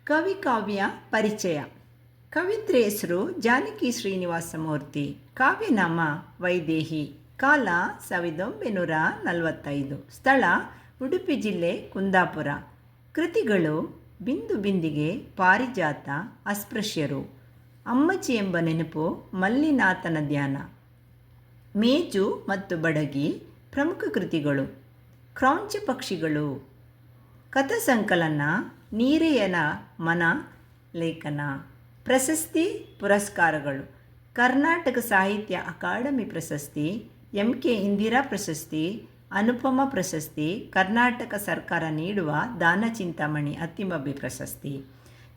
ಕವಿಕಾವ್ಯ ಪರಿಚಯ. ಕವಿತ್ರಿ ಹೆಸರು ಜಾನಕಿ ಶ್ರೀನಿವಾಸ ಮೂರ್ತಿ. ಕಾವ್ಯನಾಮ ವೈದೇಹಿ. ಕಾಲ 1945. ಸ್ಥಳ ಉಡುಪಿ ಜಿಲ್ಲೆ ಕುಂದಾಪುರ. ಕೃತಿಗಳು ಬಿಂದು ಬಿಂದಿಗೆ, ಪಾರಿಜಾತ, ಅಸ್ಪೃಶ್ಯರು, ಅಮ್ಮಚ್ಚಿ ಎಂಬ ನೆನಪು, ಮಲ್ಲಿನಾಥನ ಧ್ಯಾನ, ಮೇಜು ಮತ್ತು ಬಡಗಿ ಪ್ರಮುಖ ಕೃತಿಗಳು. ಕ್ರೌಂಚ ಪಕ್ಷಿಗಳು, ಕಥಾಸಂಕಲನ, ನೀರೆಯನ ಮನ ಲೇಖನ. ಪ್ರಶಸ್ತಿ ಪುರಸ್ಕಾರಗಳು: ಕರ್ನಾಟಕ ಸಾಹಿತ್ಯ ಅಕಾಡೆಮಿ ಪ್ರಶಸ್ತಿ, MK ಇಂದಿರಾ ಪ್ರಶಸ್ತಿ, ಅನುಪಮ ಪ್ರಶಸ್ತಿ, ಕರ್ನಾಟಕ ಸರ್ಕಾರ ನೀಡುವ ದಾನ ಚಿಂತಾಮಣಿ ಅತ್ತಿಮಬ್ಬೆ ಪ್ರಶಸ್ತಿ,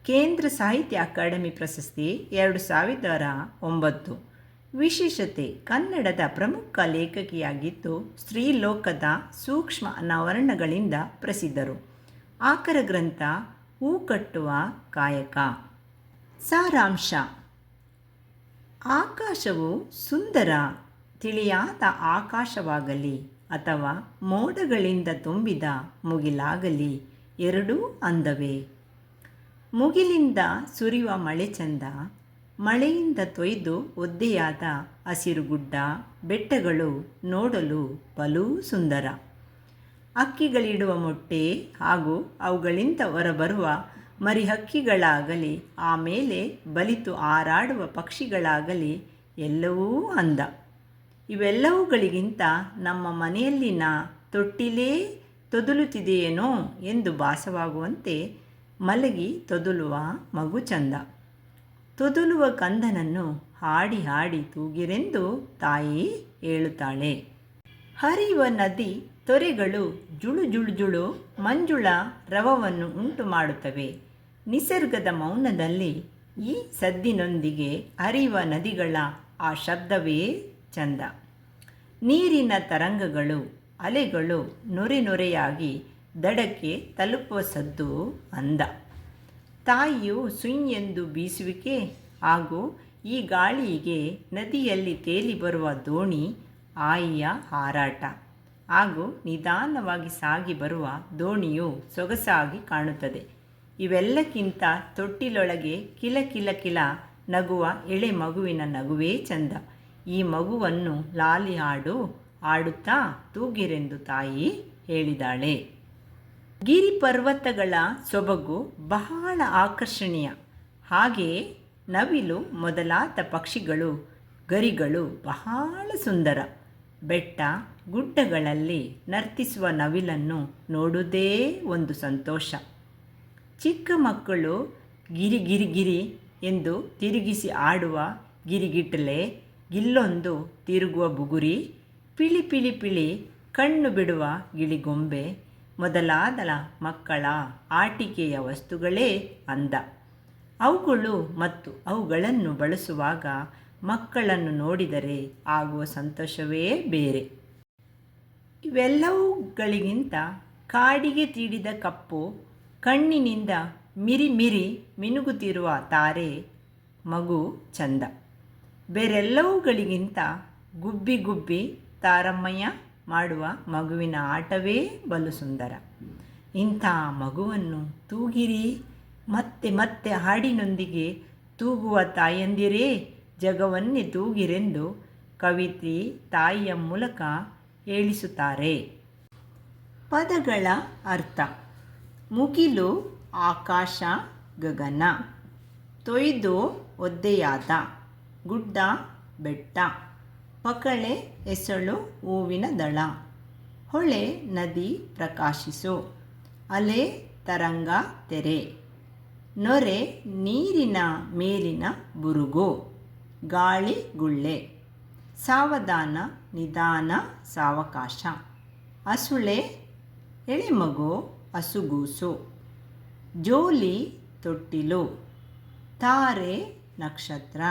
ಕೇಂದ್ರ ಸಾಹಿತ್ಯ ಅಕಾಡೆಮಿ ಪ್ರಶಸ್ತಿ 2009. ವಿಶೇಷತೆ: ಕನ್ನಡದ ಪ್ರಮುಖ ಲೇಖಕಿಯಾಗಿದ್ದು ಸ್ತ್ರೀಲೋಕದ ಸೂಕ್ಷ್ಮ ಅನಾವರಣಗಳಿಂದ ಪ್ರಸಿದ್ಧರು. ಆಕರ ಗ್ರಂಥ ಹೂ ಕಟ್ಟುವ ಕಾಯಕ. ಸಾರಾಂಶ: ಆಕಾಶವು ಸುಂದರ ತಿಳಿಯಾದ ಆಕಾಶವಾಗಲಿ ಅಥವಾ ಮೋಡಗಳಿಂದ ತುಂಬಿದ ಮುಗಿಲಾಗಲಿ ಎರಡೂ ಅಂದವೇ. ಮುಗಿಲಿಂದ ಸುರಿಯುವ ಮಳೆ ಚಂದ, ಮಳೆಯಿಂದ ತೊಯ್ದು ಒದ್ದೆಯಾದ ಹಸಿರುಗುಡ್ಡ ಬೆಟ್ಟಗಳು ನೋಡಲು ಬಲೂ ಸುಂದರ. ಹಕ್ಕಿಗಳಿಡುವ ಮೊಟ್ಟೆ ಹಾಗೂ ಅವುಗಳಿಂದ ಹೊರಬರುವ ಮರಿಹಕ್ಕಿಗಳಾಗಲಿ, ಆಮೇಲೆ ಬಲಿತು ಹಾರಾಡುವ ಪಕ್ಷಿಗಳಾಗಲಿ ಎಲ್ಲವೂ ಅಂದ. ಇವೆಲ್ಲವುಗಳಿಗಿಂತ ನಮ್ಮ ಮನೆಯಲ್ಲಿನ ತೊಟ್ಟಿಲೇ ತೊದಲುತ್ತಿದೆಯೇನೋ ಎಂದು ಭಾಸವಾಗುವಂತೆ ಮಲಗಿ ತೊದಲುವ ಮಗು ಚಂದ. ತೊದಲುವ ಕಂದನನ್ನು ಹಾಡಿ ಹಾಡಿ ತೂಗಿರೆಂದು ತಾಯಿ ಹೇಳುತ್ತಾಳೆ. ಹರಿಯುವ ನದಿ ತೊರೆಗಳು ಜುಳು ಜುಳು ಜುಳು ಮಂಜುಳ ರವವನ್ನು ಉಂಟು ಮಾಡುತ್ತವೆ. ನಿಸರ್ಗದ ಮೌನದಲ್ಲಿ ಈ ಸದ್ದಿನೊಂದಿಗೆ ಹರಿಯುವ ನದಿಗಳ ಆ ಶಬ್ದವೇ ಚಂದ. ನೀರಿನ ತರಂಗಗಳು, ಅಲೆಗಳು ನೊರೆ ನೊರೆಯಾಗಿ ದಡಕ್ಕೆ ತಲುಪುವ ಸದ್ದು ಅಂದ. ತಾಯಿಯು ಸುಯ್ ಎಂದು ಬೀಸುವಿಕೆ ಹಾಗೂ ಈ ಗಾಳಿಗೆ ನದಿಯಲ್ಲಿ ತೇಲಿ ಬರುವ ದೋಣಿ ಆಯಿಯ ಹಾರಾಟ ಹಾಗೂ ನಿಧಾನವಾಗಿ ಸಾಗಿ ಬರುವ ದೋಣಿಯು ಸೊಗಸಾಗಿ ಕಾಣುತ್ತದೆ. ಇವೆಲ್ಲಕ್ಕಿಂತ ತೊಟ್ಟಿಲೊಳಗೆ ಕಿಲ ಕಿಲ ಕಿಲ ನಗುವ ಎಳೆ ಮಗುವಿನ ನಗುವೇ ಚಂದ. ಈ ಮಗುವನ್ನು ಲಾಲಿ ಹಾಡು ಹಾಡುತ್ತಾ ತೂಗಿರೆಂದು ತಾಯಿ ಹೇಳಿದಾಳೆ. ಗಿರಿ ಪರ್ವತಗಳ ಸೊಬಗು ಬಹಳ ಆಕರ್ಷಣೀಯ. ಹಾಗೆಯೇ ನವಿಲು ಮೊದಲಾದ ಪಕ್ಷಿಗಳು, ಗರಿಗಳು ಬಹಳ ಸುಂದರ. ಬೆಟ್ಟ ಗುಡ್ಡಗಳಲ್ಲಿ ನರ್ತಿಸುವ ನವಿಲನ್ನು ನೋಡುವುದೇ ಒಂದು ಸಂತೋಷ. ಚಿಕ್ಕ ಮಕ್ಕಳು ಗಿರಿ ಗಿರಿ ಗಿರಿ ಎಂದು ತಿರುಗಿಸಿ ಆಡುವ ಗಿರಿಗಿಟ್ಟಲೆ, ಗಿಲ್ಲೊಂದು ತಿರುಗುವ ಬುಗುರಿ, ಪಿಳಿ ಪಿಳಿ ಪಿಳಿ ಕಣ್ಣು ಬಿಡುವ ಗಿಳಿಗೊಂಬೆ ಮೊದಲಾದ ಮಕ್ಕಳ ಆಟಿಕೆಯ ವಸ್ತುಗಳೇ ಅಂದ. ಅವುಗಳು ಮತ್ತು ಅವುಗಳನ್ನು ಬಳಸುವಾಗ ಮಕ್ಕಳನ್ನು ನೋಡಿದರೆ ಆಗುವ ಸಂತೋಷವೇ ಬೇರೆ. ಇವೆಲ್ಲವುಗಳಿಗಿಂತ ಕಾಡಿಗೆ ತೀಡಿದ ಕಪ್ಪು, ಕಣ್ಣಿನಿಂದ ಮಿರಿ ಮಿರಿ ಮಿನುಗುತ್ತಿರುವ ತಾರೆ ಮಗು ಚಂದ. ಬೇರೆಲ್ಲವುಗಳಿಗಿಂತ ಗುಬ್ಬಿ ಗುಬ್ಬಿ ತಾರಮ್ಮಯ್ಯ ಮಾಡುವ ಮಗುವಿನ ಆಟವೇ ಬಲು ಸುಂದರ. ಇಂಥ ಮಗುವನ್ನು ತೂಗಿರಿ, ಮತ್ತೆ ಮತ್ತೆ ಹಾಡಿನೊಂದಿಗೆ ತೂಗುವ ತಾಯಂದಿರೇ ಜಗವನ್ನೇ ತೂಗಿರೆಂದು ಕವಿತ್ರಿ ತಾಯಿಯ ಮೂಲಕ ಹೇಳಿಸುತ್ತಾರೆ. ಪದಗಳ ಅರ್ಥ: ಮುಗಿಲು, ಆಕಾಶ, ಗಗನ. ತೊಯ್ದು ಒದ್ದೆಯಾದ, ಗುಡ್ಡ, ಬೆಟ್ಟ. ಪಕಳೆ, ಎಸಳು, ಹೂವಿನ ದಳ. ಹೊಳೆ, ನದಿ, ಪ್ರಕಾಶಿಸು. ಅಲೆ, ತರಂಗ, ತೆರೆ. ನೊರೆ, ನೀರಿನ ಮೇಲಿನ ಬುರುಗು. ಗಾಳಿ, ಗುಳ್ಳೆ. ಸಾವಧಾನ, ನಿಧಾನ, ಸಾವಕಾಶ. ಹಸುಳೆ, ಎಳೆಮಗು, ಹಸುಗೂಸು. ಜೋಲಿ, ತೊಟ್ಟಿಲು. ತಾರೆ, ನಕ್ಷತ್ರ.